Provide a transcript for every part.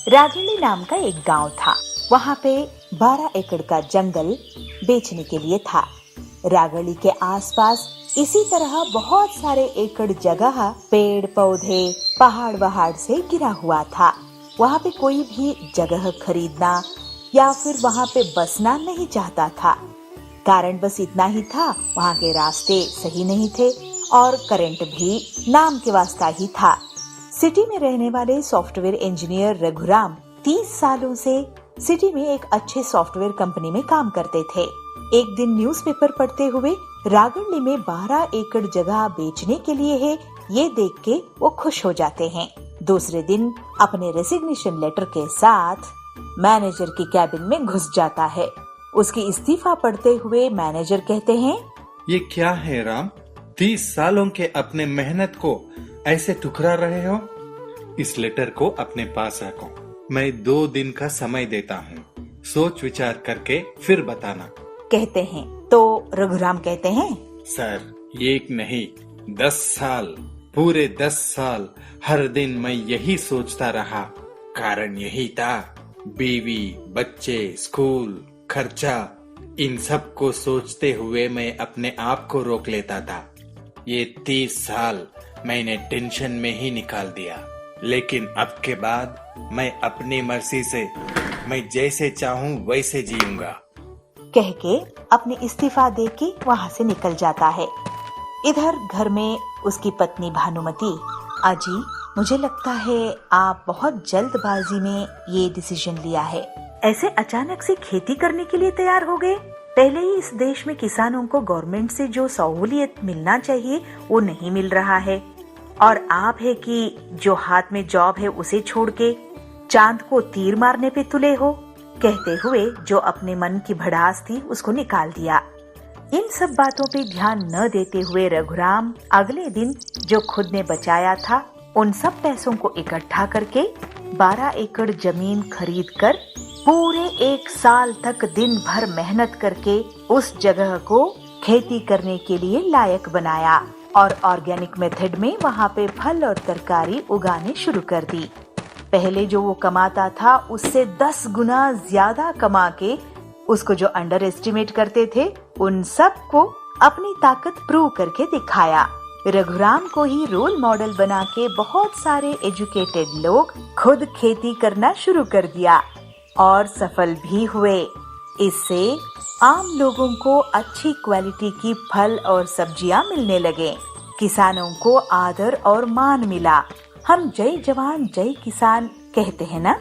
रागिणी नाम का एक गांव था। वहाँ पे 12 एकड़ का जंगल बेचने के लिए था। रागड़ी के आसपास इसी तरह बहुत सारे एकड़ जगह पेड़ पौधे पहाड़ वहाड़ से घिरा हुआ था। वहाँ पे कोई भी जगह खरीदना या फिर वहाँ पे बसना नहीं चाहता था। कारण बस इतना ही था, वहाँ के रास्ते सही नहीं थे और करंट भी नाम के वास्ता ही था। सिटी में रहने वाले सॉफ्टवेयर इंजीनियर रघुराम 30 सालों से सिटी में एक अच्छे सॉफ्टवेयर कंपनी में काम करते थे। एक दिन न्यूज़पेपर पढ़ते हुए रागड़ी में 12 एकड़ जगह बेचने के लिए है, ये देख के वो खुश हो जाते हैं। दूसरे दिन अपने रेजिग्नेशन लेटर के साथ मैनेजर की कैबिन में घुस जाता है। उसकी इस्तीफा पढ़ते हुए मैनेजर कहते हैं, ये क्या है राम, 30 सालों के अपने मेहनत को ऐसे ठुकरा रहे हो। इस लेटर को अपने पास रखो, मैं 2 दिन का समय देता हूँ, सोच विचार करके फिर बताना, कहते हैं। तो रघुराम कहते हैं, सर एक नहीं 10 साल, पूरे 10 साल हर दिन मैं यही सोचता रहा। कारण यही था, बीवी बच्चे स्कूल खर्चा, इन सब को सोचते हुए मैं अपने आप को रोक लेता था। ये 30 साल मैंने टेंशन में ही निकाल दिया, लेकिन अब के बाद मैं अपनी मर्जी से मैं जैसे चाहूँ वैसे जीऊंगा, कह के अपने इस्तीफा दे के वहाँ से निकल जाता है। इधर घर में उसकी पत्नी भानुमती, अजी मुझे लगता है आप बहुत जल्दबाजी में ये डिसीजन लिया है, ऐसे अचानक से खेती करने के लिए तैयार हो गए। पहले ही इस देश में किसानों को गवर्नमेंट से जो सहूलियत मिलना चाहिए वो नहीं मिल रहा है, और आप है कि जो हाथ में जॉब है उसे छोड़ के चांद को तीर मारने पे तुले हो, कहते हुए जो अपने मन की भड़ास थी उसको निकाल दिया। इन सब बातों पे ध्यान न देते हुए रघुराम अगले दिन जो खुद ने बचाया था उन सब पैसों को इकट्ठा करके 12 एकड़ जमीन खरीद कर पूरे 1 साल तक दिन भर मेहनत करके उस जगह को खेती करने के लिए लायक बनाया और ऑर्गेनिक मेथड में वहाँ पे फल और तरकारी उगाने शुरू कर दी। पहले जो वो कमाता था उससे 10 गुना ज्यादा कमा के उसको जो अंडर एस्टिमेट करते थे उन सब को अपनी ताकत प्रूव करके दिखाया। रघुराम को ही रोल मॉडल बना के बहुत सारे एजुकेटेड लोग खुद खेती करना शुरू कर दिया और सफल भी हुए। इससे आम लोगों को अच्छी क्वालिटी की फल और सब्जियां मिलने लगे। किसानों को आदर और मान मिला। हम जय जवान जय किसान कहते हैं ना।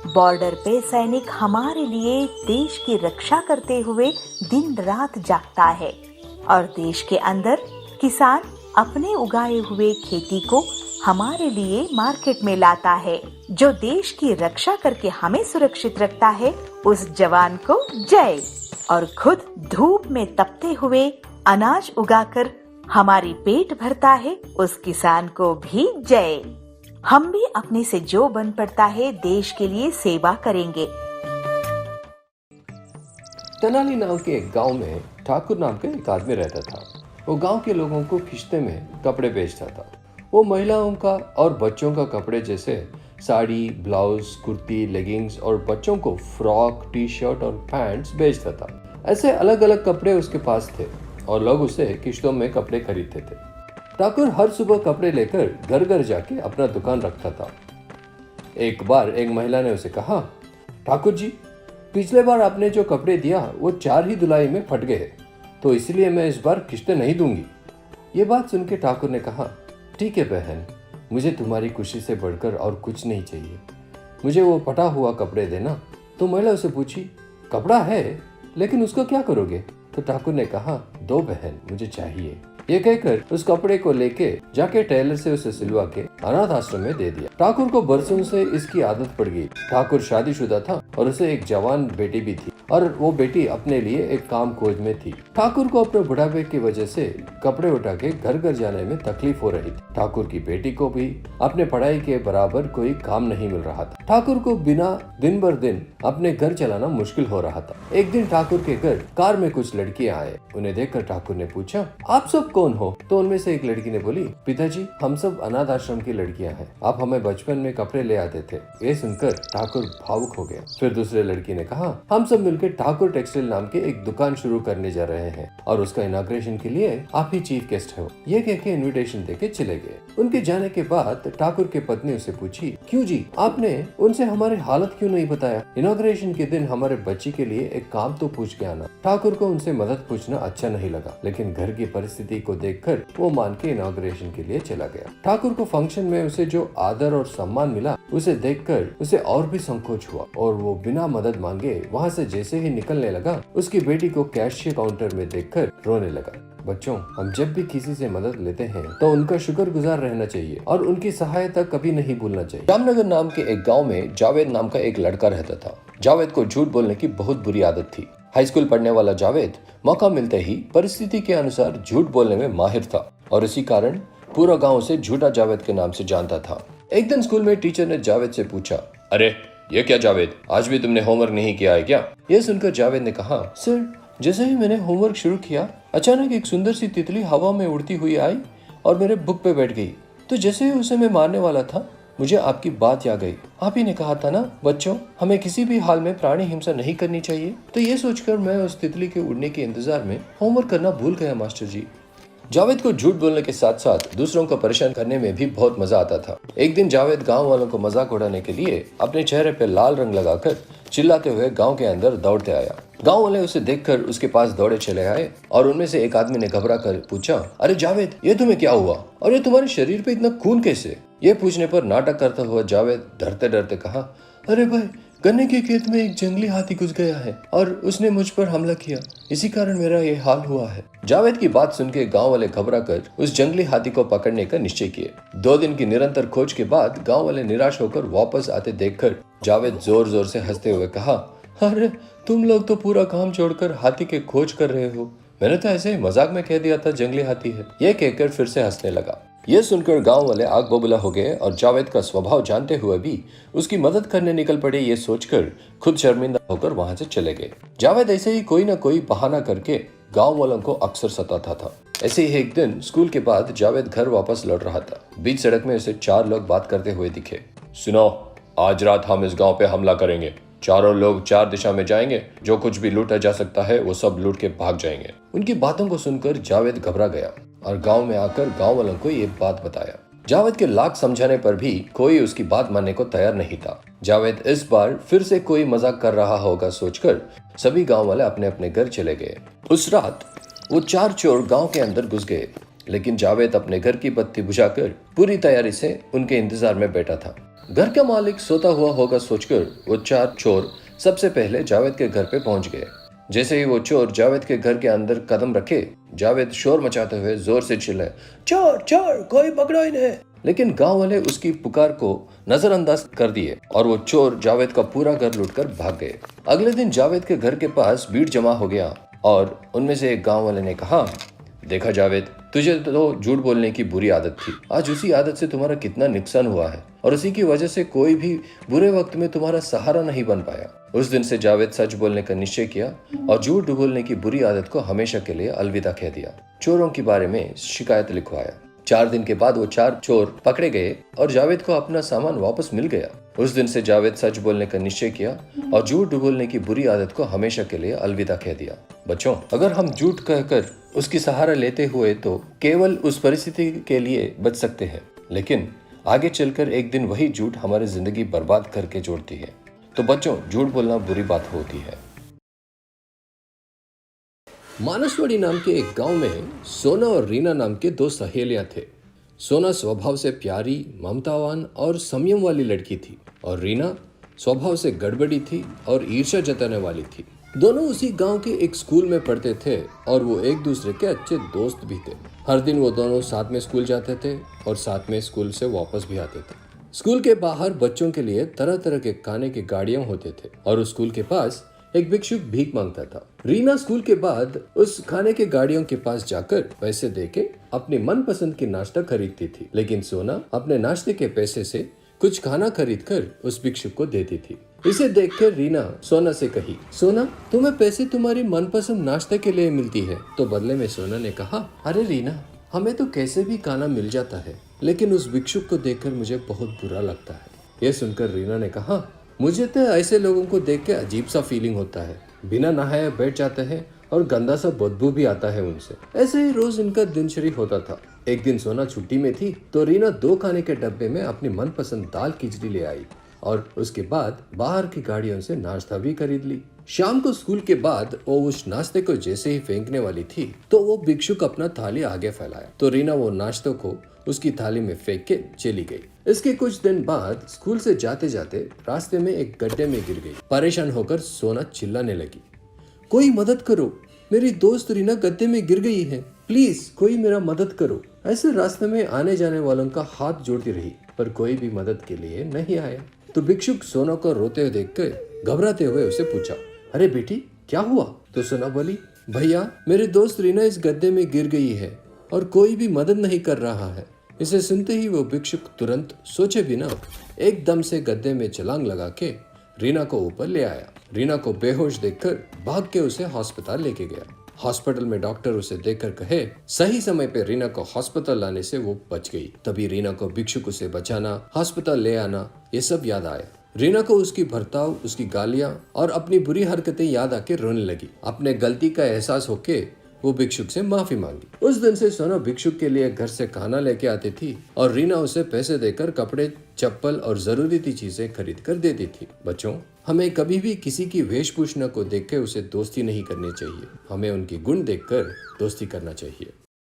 बॉर्डर पे सैनिक हमारे लिए देश की रक्षा करते हुए दिन रात जागता है और देश के अंदर किसान अपने उगाए हुए खेती को हमारे लिए मार्केट में लाता है। जो देश की रक्षा करके हमें सुरक्षित रखता है उस जवान को जय, और खुद धूप में तपते हुए अनाज उगाकर हमारी पेट भरता है उस किसान को भी जय। हम भी अपने से जो बन पड़ता है देश के लिए सेवा करेंगे। तेनाली नाम के एक गांव में ठाकुर नाम का एक आदमी रहता था। वो गांव के लोगों को किश्ते में कपड़े बेचता था। वो महिलाओं का और बच्चों का कपड़े जैसे साड़ी, ब्लाउज, कुर्ती, लेगिंग्स और बच्चों को फ्रॉक, टी शर्ट और पैंट्स बेचता था। ऐसे अलग अलग कपड़े उसके पास थे और लोग उसे किश्तों में कपड़े खरीदते थे। ठाकुर हर सुबह कपड़े लेकर घर घर जाके अपना दुकान रखता था। एक बार एक महिला ने उसे कहा, ठाकुर जी, पिछले बार आपने जो कपड़े दिया वो 4 ही धुलाई में फट गए, तो इसलिए मैं इस बार किश्तें नहीं दूंगी। ये बात सुन के ठाकुर ने कहा, ठीक है बहन, मुझे तुम्हारी खुशी से बढ़कर और कुछ नहीं चाहिए, मुझे वो फटा हुआ कपड़े देना। तो महिला उसे पूछी, कपड़ा है लेकिन उसको क्या करोगे? तो ठाकुर ने कहा, दो बहन, मुझे चाहिए। ये कहकर उस कपड़े को लेके जाके टेलर से उसे सिलवा के अनाथ आश्रम में दे दिया। ठाकुर को बरसों से इसकी आदत पड़ गई। ठाकुर शादीशुदा था और उसे एक जवान बेटी भी थी और वो बेटी अपने लिए एक काम खोज में थी। ठाकुर को अपने बुढ़ापे की वजह से कपड़े उठा के घर घर जाने में तकलीफ हो रही थी। ठाकुर की बेटी को भी अपने पढ़ाई के बराबर कोई काम नहीं मिल रहा था। ठाकुर को बिना दिन भर दिन अपने घर चलाना मुश्किल हो रहा था। एक दिन ठाकुर के घर कार में कुछ लड़कियां आए। उन्हें देखकर ठाकुर ने पूछा, आप सब कौन हो? तो उनमें से एक लड़की ने बोली, पिताजी हम सब अनाथ आश्रम की लड़कियां हैं, आप हमें बचपन में कपड़े ले आते थे। ये सुनकर ठाकुर भावुक हो गया। फिर दूसरे लड़की ने कहा, हम सब मिलकर ठाकुर टेक्सटाइल नाम के एक दुकान शुरू करने जा रहे हैं और उसका इनॉग्रेशन के लिए आप ही चीफ गेस्ट हो। ये कह के इन्विटेशन देके चले गए। उनके जाने के बाद ठाकुर की पत्नी उसे पूछी, क्यों जी, आपने उनसे हमारी हालत क्यों नहीं बताया? इनॉग्रेशन के दिन हमारे बच्ची के लिए एक काम तो पूछ के आना। ठाकुर को उनसे मदद पूछना अच्छा नहीं लगा, लेकिन घर की परिस्थिति को देखकर वो मान के इनॉग्रेशन के लिए चला गया। ठाकुर को फंक्शन में उसे जो आदर और सम्मान मिला उसे देखकर उसे और भी संकोच हुआ और वो बिना मदद मांगे वहाँ से जैसे ही निकलने लगा, उसकी बेटी को कैशियर काउंटर में देखकर रोने लगा। बच्चों, हम जब भी किसी से मदद लेते हैं तो उनका शुक्रगुजार रहना चाहिए और उनकी सहायता कभी नहीं भूलना चाहिए। जामनगर नाम के एक गांव में जावेद नाम का एक लड़का रहता था। जावेद को झूठ बोलने की बहुत बुरी आदत थी। हाई स्कूल पढ़ने वाला जावेद मौका मिलते ही परिस्थिति के अनुसार झूठ बोलने में माहिर था और इसी कारण पूरा गांव उसे झूठा जावेद के नाम से जानता था। एक दिन स्कूल में टीचर ने जावेद से पूछा, अरे ये क्या जावेद, आज भी तुमने होमवर्क नहीं किया है क्या? यह सुनकर जावेद ने कहा, सर जैसे ही मैंने होमवर्क शुरू किया अचानक एक सुंदर सी तितली हवा में उड़ती हुई आई और मेरे बुक पे बैठ गई। तो जैसे ही उसे मैं मारने वाला था मुझे आपकी बात याद आई। आप ही ने कहा था ना बच्चों, हमें किसी भी हाल में प्राणी हिंसा नहीं करनी चाहिए। तो ये सोचकर मैं उस तितली के उड़ने के इंतजार में होमवर्क करना भूल गया मास्टर जी। जावेद को झूठ बोलने के साथ साथ दूसरों को परेशान करने में भी बहुत मजा आता था। एक दिन जावेद गांव वालों को मजाक उड़ाने के लिए अपने चेहरे पे लाल रंग लगाकर चिल्लाते हुए गांव के अंदर दौड़ते आया। गांव वाले उसे देखकर उसके पास दौड़े चले आए और उनमें से एक आदमी ने घबरा कर पूछा, अरे जावेद, ये तुम्हें क्या हुआ और ये तुम्हारे शरीर पे इतना खून कैसे? ये पूछने पर नाटक करता हुआ जावेद डरते डरते कहा, अरे भाई, गन्ने के खेत में एक जंगली हाथी घुस गया है और उसने मुझ पर हमला किया, इसी कारण मेरा ये हाल हुआ है। जावेद की बात सुनकर गांव वाले घबरा कर उस जंगली हाथी को पकड़ने का निश्चय किए। 2 दिन की निरंतर खोज के बाद गांव वाले निराश होकर वापस आते देखकर जावेद जोर जोर से हंसते हुए कहा, अरे तुम लोग तो पूरा काम छोड़कर हाथी के खोज कर रहे हो, मैंने तो ऐसे ही मजाक में कह दिया था जंगली हाथी है। यह कहकर फिर से हंसने लगा। यह सुनकर गांव वाले आग बबूला हो गए और जावेद का स्वभाव जानते हुए भी उसकी मदद करने निकल पड़े, ये सोचकर खुद शर्मिंदा होकर वहां से चले गए। जावेद ऐसे ही कोई न कोई बहाना करके गांव वालों को अक्सर सताता था। ऐसे ही एक दिन स्कूल के बाद जावेद घर वापस लौट रहा था। बीच सड़क में उसे 4 लोग बात करते हुए दिखे। सुनो, आज रात हम इस गाँव पे हमला करेंगे। चारों लोग 4 दिशा में जाएंगे, जो कुछ भी लूटा जा सकता है वो सब लूट के भाग जाएंगे। उनकी बातों को सुनकर जावेद घबरा गया और गांव में आकर गांव वालों को ये बात बताया। जावेद के लाख समझाने पर भी कोई उसकी बात मानने को तैयार नहीं था। जावेद इस बार फिर से कोई मजाक कर रहा होगा सोचकर सभी गांव वाले अपने अपने घर चले गए। उस रात वो 4 चोर गांव के अंदर घुस गए, लेकिन जावेद अपने घर की बत्ती बुझाकर पूरी तैयारी से उनके इंतजार में बैठा था। घर का मालिक सोता हुआ होगा सोचकर वो 4 चोर सबसे पहले जावेद के घर पे पहुंच गए। जैसे ही वो चोर जावेद के घर के अंदर कदम रखे, जावेद शोर मचाते हुए जोर से चिल्लाए, चोर चोर, कोई पकड़ो इन्हें। लेकिन गांव वाले उसकी पुकार को नजरअंदाज कर दिए और वो चोर जावेद का पूरा घर लूटकर भाग गए। अगले दिन जावेद के घर के पास भीड़ जमा हो गया और उनमें से एक गांव वाले ने कहा, देखा जावेद, तुझे तो झूठ बोलने की बुरी आदत थी, आज उसी आदत से तुम्हारा कितना नुकसान हुआ है और उसी की वजह से कोई भी बुरे वक्त में तुम्हारा सहारा नहीं बन पाया। उस दिन से जावेद सच बोलने का निश्चय किया और झूठ बोलने की बुरी आदत को हमेशा के लिए अलविदा कह दिया। चोरों के बारे में शिकायत लिखवाया। 4 दिन के बाद वो 4 चोर पकड़े गए और जावेद को अपना सामान वापस मिल गया। उस दिन से जावेद सच बोलने का निश्चय किया और झूठ बोलने की बुरी आदत को हमेशा के लिए अलविदा कह दिया। बच्चों, अगर हम झूठ कहकर उसकी सहारा लेते हुए तो केवल उस परिस्थिति के लिए बच सकते हैं, लेकिन आगे चलकर एक दिन वही झूठ हमारी जिंदगी बर्बाद करके जोड़ती है। तो बच्चों, झूठ बोलना बुरी बात होती है। मानसवाड़ी नाम के एक गांव में सोना और रीना नाम के 2 सहेलियां थे। सोना स्वभाव से प्यारी, ममतावान और संयम वाली लड़की थी और रीना स्वभाव से गड़बड़ी थी और ईर्ष्या जताने वाली थी। दोनों उसी गांव के एक स्कूल में पढ़ते थे और वो एक दूसरे के अच्छे दोस्त भी थे। हर दिन वो दोनों साथ में स्कूल जाते थे और साथ में स्कूल से वापस भी आते थे। स्कूल के बाहर बच्चों के लिए तरह तरह के खाने के गाड़ियां होते थे और उस स्कूल के पास एक भिक्षुक भीख मांगता था। रीना स्कूल के बाद उस खाने के गाड़ियों के पास जाकर पैसे देके अपनी मनपसंद की नाश्ता खरीदती थी, लेकिन सोना अपने नाश्ते के पैसे से कुछ खाना खरीद कर उस भिक्षुक को देती थी। इसे देखकर रीना सोना से कही, सोना तुम्हें पैसे तुम्हारी मनपसंद नाश्ते के लिए मिलती है। तो बदले में सोना ने कहा, अरे रीना, हमें तो कैसे भी खाना मिल जाता है, लेकिन उस भिक्षुक को देखकर मुझे बहुत बुरा लगता है। यह सुनकर रीना ने कहा, मुझे तो ऐसे लोगों को देख के अजीब सा फीलिंग होता है, बिना नहाए बैठ जाते हैं और गंदा सा बदबू भी आता है उनसे। ऐसे ही रोज इनका दिनचर्या होता था। एक दिन सोना छुट्टी में थी तो रीना 2 खाने के डब्बे में अपनी मनपसंद दाल खिचड़ी ले आई और उसके बाद बाहर की गाड़ियों से नाश्ता भी खरीद ली। शाम को स्कूल के बाद वो उस नाश्ते को जैसे ही फेंकने वाली थी तो वो भिक्षुक अपना थाली आगे फैलाया तो रीना वो नाश्ते को उसकी थाली में फेंक के चली गई। इसके कुछ दिन बाद स्कूल से जाते जाते रास्ते में एक गड्ढे में गिर गई। परेशान होकर सोना चिल्लाने लगी, कोई मदद करो, मेरी दोस्त रीना गड्ढे में गिर गई है, प्लीज कोई मेरा मदद करो। ऐसे रास्ते में आने जाने वालों का हाथ जोड़ती रही पर कोई भी मदद के लिए नहीं आया। तो भिक्षुक सोना को रोते हुए देखकर घबराते हुए उसे पूछा, अरे बेटी क्या हुआ? तो सोना बोली, भैया मेरी दोस्त रीना इस गड्ढे में गिर गई है और कोई भी मदद नहीं कर रहा है। इसे सुनते ही वो भिक्षुक तुरंत सोचे बिना एकदम से गड्ढे में छलांग लगा के रीना को ऊपर ले आया। रीना को बेहोश देखकर भाग के उसे अस्पताल लेके गया। हॉस्पिटल में डॉक्टर उसे देखकर कहे, सही समय पे रीना को हॉस्पिटल लाने से वो बच गई। तभी रीना को भिक्षुक उसे बचाना, हॉस्पिटल ले आना, ये सब याद आया। रीना को उसकी बर्ताव, उसकी गालियां और अपनी बुरी हरकतें याद आके रोने लगी। अपने गलती का एहसास होके वो भिक्षुक से माफी मांगी। उस दिन से सोना भिक्षुक के लिए घर से खाना लेके आती थी और रीना उसे पैसे देकर कपड़े, चप्पल और जरूरी चीजें खरीद कर देती थी। बच्चों, हमें कभी भी किसी की वेशभूषा को देख के उसे दोस्ती नहीं करनी चाहिए, हमें उनकी गुण देखकर दोस्ती करना चाहिए।